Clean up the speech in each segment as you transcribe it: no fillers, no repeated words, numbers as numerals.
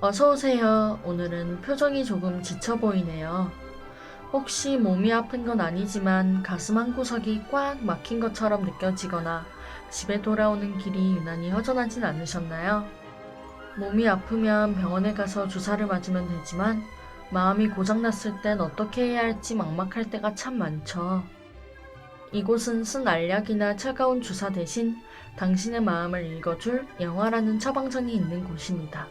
어서오세요. 오늘은 표정이 조금 지쳐 보이네요. 혹시 몸이 아픈 건 아니지만 가슴 한 구석이 꽉 막힌 것처럼 느껴지거나 집에 돌아오는 길이 유난히 허전하진 않으셨나요? 몸이 아프면 병원에 가서 주사를 맞으면 되지만 마음이 고장났을 땐 어떻게 해야 할지 막막할 때가 참 많죠. 이곳은 쓴 알약이나 차가운 주사 대신 당신의 마음을 읽어줄 영화라는 처방전이 있는 곳입니다.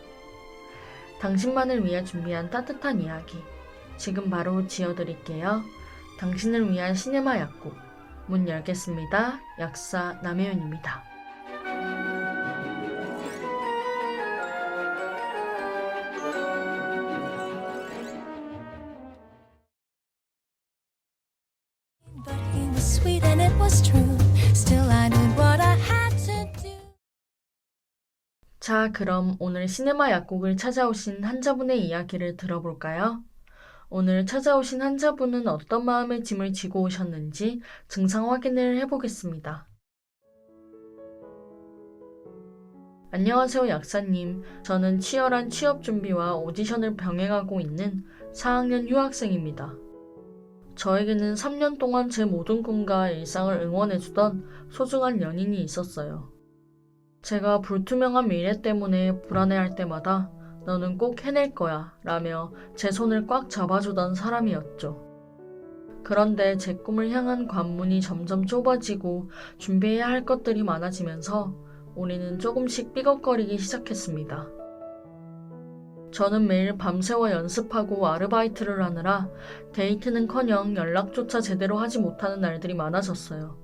당신만을 위해 준비한 따뜻한 이야기. 지금 바로 지어드릴게요. 당신을 위한 시네마 약국. 문 열겠습니다. 약사 남혜윤입니다. But he was sweet and it was true. Still I knew what I had to do. 자, 그럼 오늘 시네마 약국을 찾아오신 환자분의 이야기를 들어볼까요? 오늘 찾아오신 환자분은 어떤 마음의 짐을 지고 오셨는지 증상 확인을 해보겠습니다. 안녕하세요, 약사님. 저는 치열한 취업 준비와 오디션을 병행하고 있는 4학년 유학생입니다. 저에게는 3년 동안 제 모든 꿈과 일상을 응원해주던 소중한 연인이 있었어요. 제가 불투명한 미래 때문에 불안해할 때마다 너는 꼭 해낼 거야 라며 제 손을 꽉 잡아주던 사람이었죠. 그런데 제 꿈을 향한 관문이 점점 좁아지고 준비해야 할 것들이 많아지면서 우리는 조금씩 삐걱거리기 시작했습니다. 저는 매일 밤새워 연습하고 아르바이트를 하느라 데이트는커녕 연락조차 제대로 하지 못하는 날들이 많아졌어요.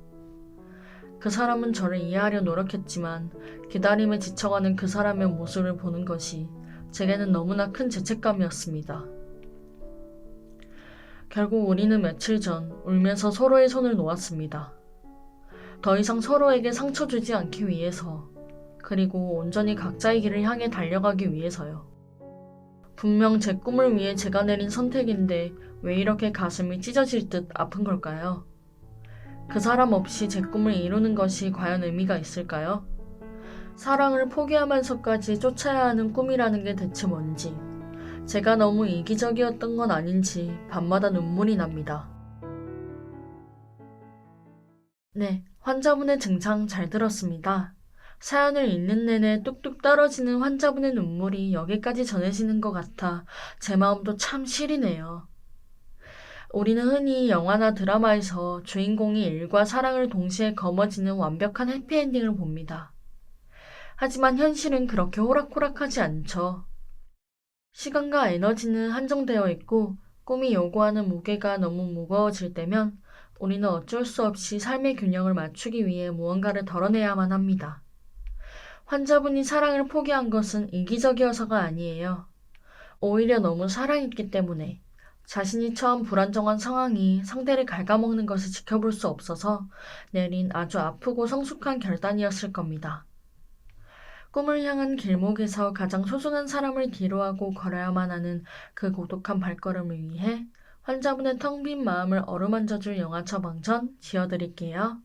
그 사람은 저를 이해하려 노력했지만 기다림에 지쳐가는 그 사람의 모습을 보는 것이 제게는 너무나 큰 죄책감이었습니다. 결국 우리는 며칠 전 울면서 서로의 손을 놓았습니다. 더 이상 서로에게 상처 주지 않기 위해서, 그리고 온전히 각자의 길을 향해 달려가기 위해서요. 분명 제 꿈을 위해 제가 내린 선택인데 왜 이렇게 가슴이 찢어질 듯 아픈 걸까요? 그 사람 없이 제 꿈을 이루는 것이 과연 의미가 있을까요? 사랑을 포기하면서까지 쫓아야 하는 꿈이라는 게 대체 뭔지, 제가 너무 이기적이었던 건 아닌지 밤마다 눈물이 납니다. 네, 환자분의 증상 잘 들었습니다. 사연을 읽는 내내 뚝뚝 떨어지는 환자분의 눈물이 여기까지 전해지는 것 같아 제 마음도 참 시리네요. 우리는 흔히 영화나 드라마에서 주인공이 일과 사랑을 동시에 거머쥐는 완벽한 해피엔딩을 봅니다. 하지만 현실은 그렇게 호락호락하지 않죠. 시간과 에너지는 한정되어 있고 꿈이 요구하는 무게가 너무 무거워질 때면 우리는 어쩔 수 없이 삶의 균형을 맞추기 위해 무언가를 덜어내야만 합니다. 환자분이 사랑을 포기한 것은 이기적이어서가 아니에요. 오히려 너무 사랑했기 때문에 자신이 처한 불안정한 상황이 상대를 갉아먹는 것을 지켜볼 수 없어서 내린 아주 아프고 성숙한 결단이었을 겁니다. 꿈을 향한 길목에서 가장 소중한 사람을 뒤로하고 걸어야만 하는 그 고독한 발걸음을 위해 환자분의 텅 빈 마음을 어루만져줄 영화 처방전 지어드릴게요.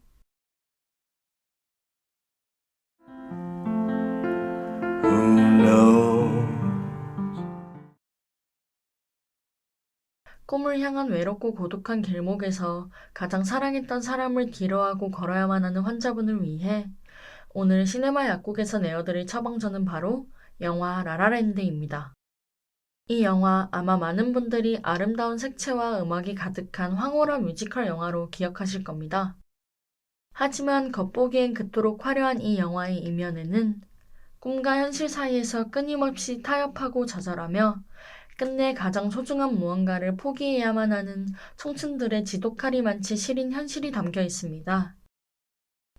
Who knows? 꿈을 향한 외롭고 고독한 길목에서 가장 사랑했던 사람을 뒤로하고 걸어야만 하는 환자분을 위해 오늘 시네마 약국에서 내어드릴 처방전은 바로 영화 라라랜드입니다. 이 영화 아마 많은 분들이 아름다운 색채와 음악이 가득한 황홀한 뮤지컬 영화로 기억하실 겁니다. 하지만 겉보기엔 그토록 화려한 이 영화의 이면에는 꿈과 현실 사이에서 끊임없이 타협하고 좌절하며 끝내 가장 소중한 무언가를 포기해야만 하는 청춘들의 지독하리 많지 시린 현실이 담겨 있습니다.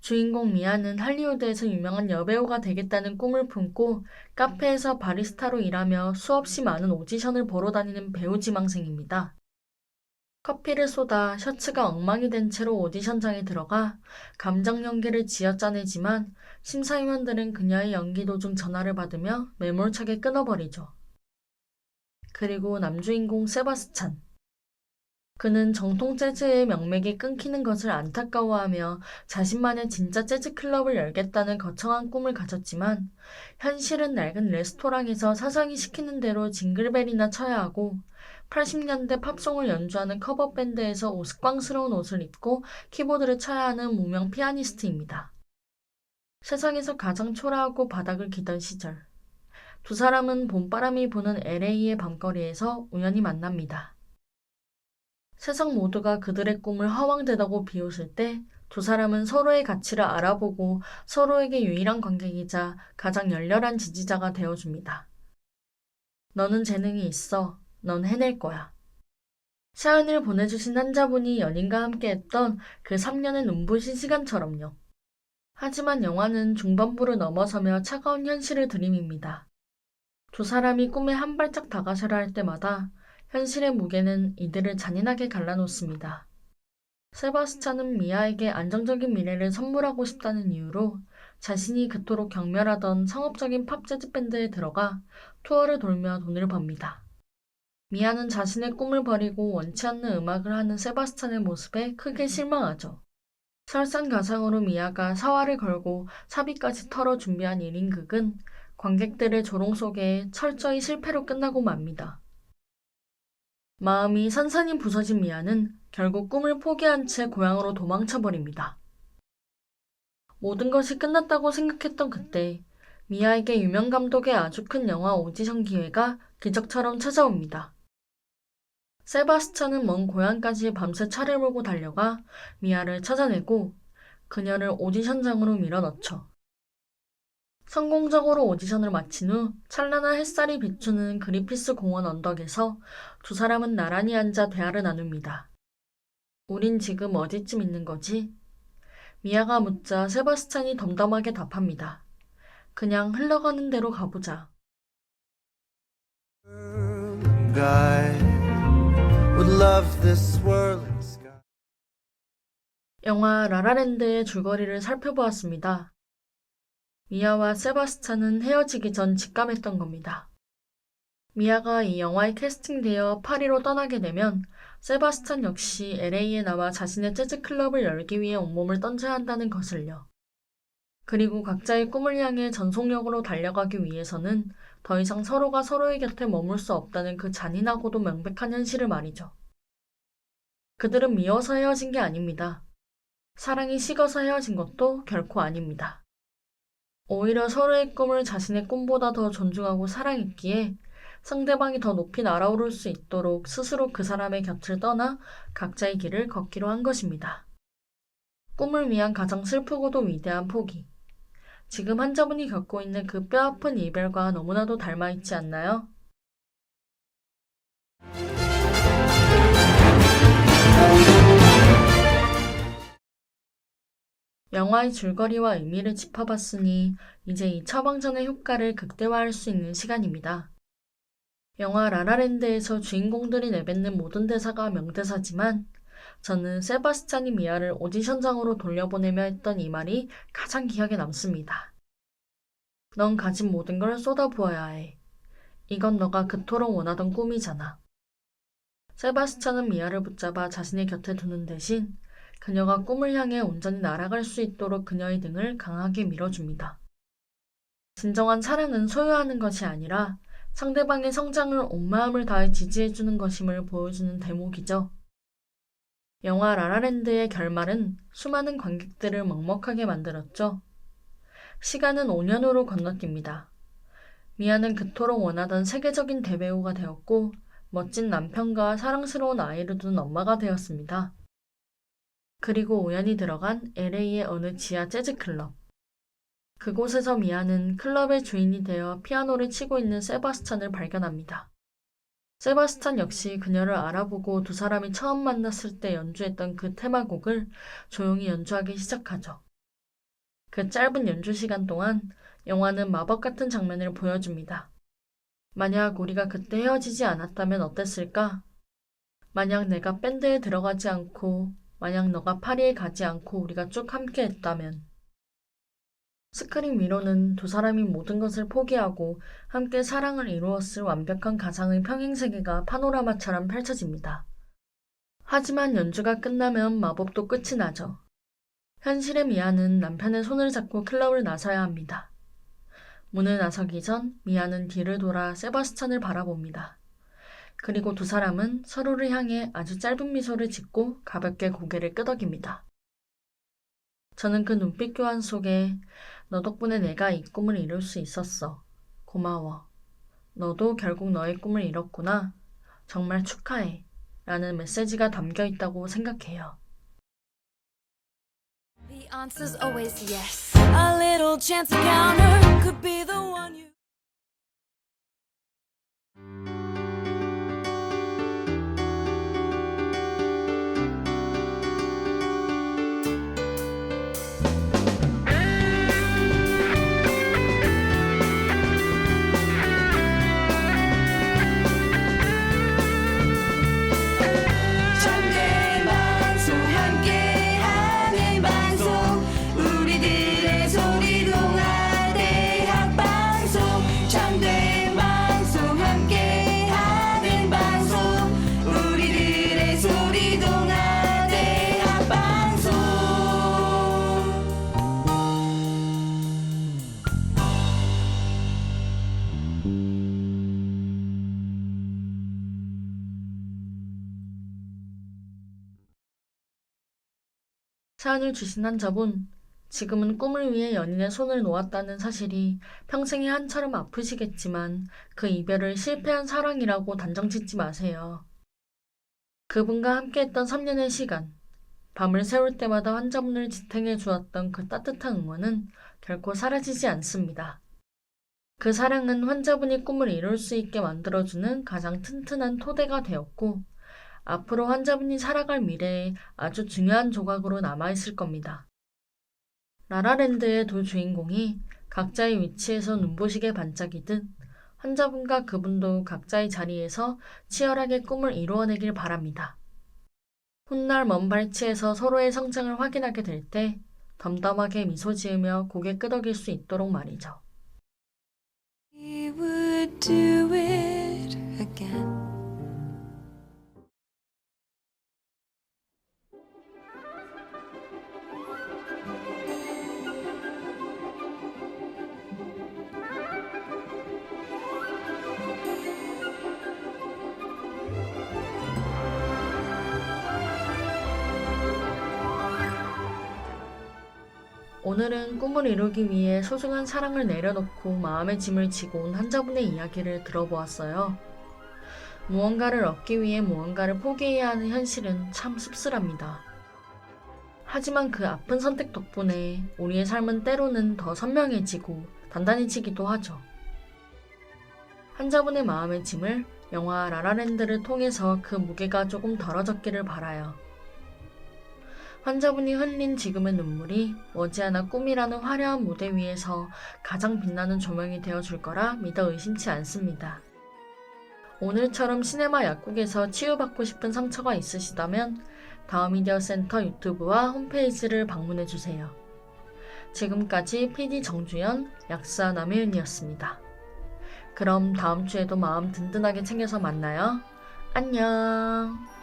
주인공 미아는 할리우드에서 유명한 여배우가 되겠다는 꿈을 품고 카페에서 바리스타로 일하며 수없이 많은 오디션을 보러 다니는 배우 지망생입니다. 커피를 쏟아 셔츠가 엉망이 된 채로 오디션장에 들어가 감정 연기를 지어짜내지만 심사위원들은 그녀의 연기 도중 전화를 받으며 매몰차게 끊어버리죠. 그리고 남주인공 세바스찬. 그는 정통 재즈의 명맥이 끊기는 것을 안타까워하며 자신만의 진짜 재즈 클럽을 열겠다는 거창한 꿈을 가졌지만 현실은 낡은 레스토랑에서 사장이 시키는 대로 징글벨이나 쳐야 하고 80년대 팝송을 연주하는 커버 밴드에서 우스꽝스러운 옷을 입고 키보드를 쳐야 하는 무명 피아니스트입니다. 세상에서 가장 초라하고 바닥을 기던 시절. 두 사람은 봄바람이 부는 LA의 밤거리에서 우연히 만납니다. 세상 모두가 그들의 꿈을 허황되다고 비웃을 때 두 사람은 서로의 가치를 알아보고 서로에게 유일한 관객이자 가장 열렬한 지지자가 되어줍니다. 너는 재능이 있어. 넌 해낼 거야. 사연을 보내주신 환자분이 연인과 함께했던 그 3년의 눈부신 시간처럼요. 하지만 영화는 중반부를 넘어서며 차가운 현실을 들이밉니다. 두 사람이 꿈에 한 발짝 다가서려 할 때마다 현실의 무게는 이들을 잔인하게 갈라놓습니다. 세바스찬은 미아에게 안정적인 미래를 선물하고 싶다는 이유로 자신이 그토록 경멸하던 상업적인 팝 재즈 밴드에 들어가 투어를 돌며 돈을 법니다. 미아는 자신의 꿈을 버리고 원치 않는 음악을 하는 세바스찬의 모습에 크게 실망하죠. 설상가상으로 미아가 사활을 걸고 사비까지 털어 준비한 1인극은 관객들의 조롱 속에 철저히 실패로 끝나고 맙니다. 마음이 산산이 부서진 미아는 결국 꿈을 포기한 채 고향으로 도망쳐버립니다. 모든 것이 끝났다고 생각했던 그때 미아에게 유명 감독의 아주 큰 영화 오디션 기회가 기적처럼 찾아옵니다. 세바스찬은 먼 고향까지 밤새 차를 몰고 달려가 미아를 찾아내고 그녀를 오디션장으로 밀어넣죠. 성공적으로 오디션을 마친 후 찬란한 햇살이 비추는 그리피스 공원 언덕에서 두 사람은 나란히 앉아 대화를 나눕니다. 우린 지금 어디쯤 있는 거지? 미아가 묻자 세바스찬이 덤덤하게 답합니다. 그냥 흘러가는 대로 가보자. Guy would love this swirling sky. 영화 라라랜드의 줄거리를 살펴보았습니다. 미아와 세바스찬은 헤어지기 전 직감했던 겁니다. 미아가 이 영화에 캐스팅되어 파리로 떠나게 되면 세바스찬 역시 LA에 나와 자신의 재즈 클럽을 열기 위해 온몸을 던져야 한다는 것을요. 그리고 각자의 꿈을 향해 전속력으로 달려가기 위해서는 더 이상 서로가 서로의 곁에 머물 수 없다는 그 잔인하고도 명백한 현실을 말이죠. 그들은 미워서 헤어진 게 아닙니다. 사랑이 식어서 헤어진 것도 결코 아닙니다. 오히려 서로의 꿈을 자신의 꿈보다 더 존중하고 사랑했기에 상대방이 더 높이 날아오를 수 있도록 스스로 그 사람의 곁을 떠나 각자의 길을 걷기로 한 것입니다. 꿈을 위한 가장 슬프고도 위대한 포기. 지금 환자분이 겪고 있는 그 뼈아픈 이별과 너무나도 닮아있지 않나요? 영화의 줄거리와 의미를 짚어봤으니 이제 이 처방전의 효과를 극대화할 수 있는 시간입니다. 영화 라라랜드에서 주인공들이 내뱉는 모든 대사가 명대사지만 저는 세바스찬이 미아를 오디션장으로 돌려보내며 했던 이 말이 가장 기억에 남습니다. 넌 가진 모든 걸 쏟아부어야 해. 이건 너가 그토록 원하던 꿈이잖아. 세바스찬은 미아를 붙잡아 자신의 곁에 두는 대신 그녀가 꿈을 향해 온전히 날아갈 수 있도록 그녀의 등을 강하게 밀어줍니다. 진정한 사랑은 소유하는 것이 아니라 상대방의 성장을 온 마음을 다해 지지해주는 것임을 보여주는 대목이죠. 영화 라라랜드의 결말은 수많은 관객들을 먹먹하게 만들었죠. 시간은 5년으로 건너뜁니다. 미아는 그토록 원하던 세계적인 대배우가 되었고 멋진 남편과 사랑스러운 아이를 둔 엄마가 되었습니다. 그리고 우연히 들어간 LA의 어느 지하 재즈 클럽. 그곳에서 미아는 클럽의 주인이 되어 피아노를 치고 있는 세바스찬을 발견합니다. 세바스찬 역시 그녀를 알아보고 두 사람이 처음 만났을 때 연주했던 그 테마곡을 조용히 연주하기 시작하죠. 그 짧은 연주 시간 동안 영화는 마법 같은 장면을 보여줍니다. 만약 우리가 그때 헤어지지 않았다면 어땠을까? 만약 내가 밴드에 들어가지 않고 만약 너가 파리에 가지 않고 우리가 쭉 함께 했다면. 스크린 위로는 두 사람이 모든 것을 포기하고 함께 사랑을 이루었을 완벽한 가상의 평행세계가 파노라마처럼 펼쳐집니다. 하지만 연주가 끝나면 마법도 끝이 나죠. 현실의 미아는 남편의 손을 잡고 클럽을 나서야 합니다. 문을 나서기 전 미아는 뒤를 돌아 세바스찬을 바라봅니다. 그리고 두 사람은 서로를 향해 아주 짧은 미소를 짓고 가볍게 고개를 끄덕입니다. 저는 그 눈빛 교환 속에 너 덕분에 내가 이 꿈을 이룰 수 있었어. 고마워. 너도 결국 너의 꿈을 이뤘구나. 정말 축하해. 라는 메시지가 담겨 있다고 생각해요. The answer's always yes. A little chance encounter could be the one you. 청계 방송 함께하는 방송 우리들의 소리 동아대학 방송 청계 방송 함께하는 방송 우리들의 소리 동아대학 방송 사연을 주신 환자분, 지금은 꿈을 위해 연인의 손을 놓았다는 사실이 평생에 한처럼 아프시겠지만 그 이별을 실패한 사랑이라고 단정 짓지 마세요. 그분과 함께했던 3년의 시간, 밤을 새울 때마다 환자분을 지탱해 주었던 그 따뜻한 응원은 결코 사라지지 않습니다. 그 사랑은 환자분이 꿈을 이룰 수 있게 만들어주는 가장 튼튼한 토대가 되었고, 앞으로 환자분이 살아갈 미래에 아주 중요한 조각으로 남아있을 겁니다. 라라랜드의 두 주인공이 각자의 위치에서 눈부시게 반짝이듯 환자분과 그분도 각자의 자리에서 치열하게 꿈을 이루어내길 바랍니다. 훗날 먼 발치에서 서로의 성장을 확인하게 될 때 덤덤하게 미소 지으며 고개 끄덕일 수 있도록 말이죠. We would do it again. 오늘은 꿈을 이루기 위해 소중한 사랑을 내려놓고 마음의 짐을 지고 온 환자분의 이야기를 들어보았어요. 무언가를 얻기 위해 무언가를 포기해야 하는 현실은 참 씁쓸합니다. 하지만 그 아픈 선택 덕분에 우리의 삶은 때로는 더 선명해지고 단단해지기도 하죠. 환자분의 마음의 짐을 영화 라라랜드를 통해서 그 무게가 조금 덜어졌기를 바라요. 환자분이 흘린 지금의 눈물이 머지않아 꿈이라는 화려한 무대 위에서 가장 빛나는 조명이 되어줄 거라 믿어 의심치 않습니다. 오늘처럼 시네마 약국에서 치유받고 싶은 상처가 있으시다면 다음미디어센터 유튜브와 홈페이지를 방문해주세요. 지금까지 PD 정주연, 약사 남혜윤이었습니다. 그럼 다음 주에도 마음 든든하게 챙겨서 만나요. 안녕.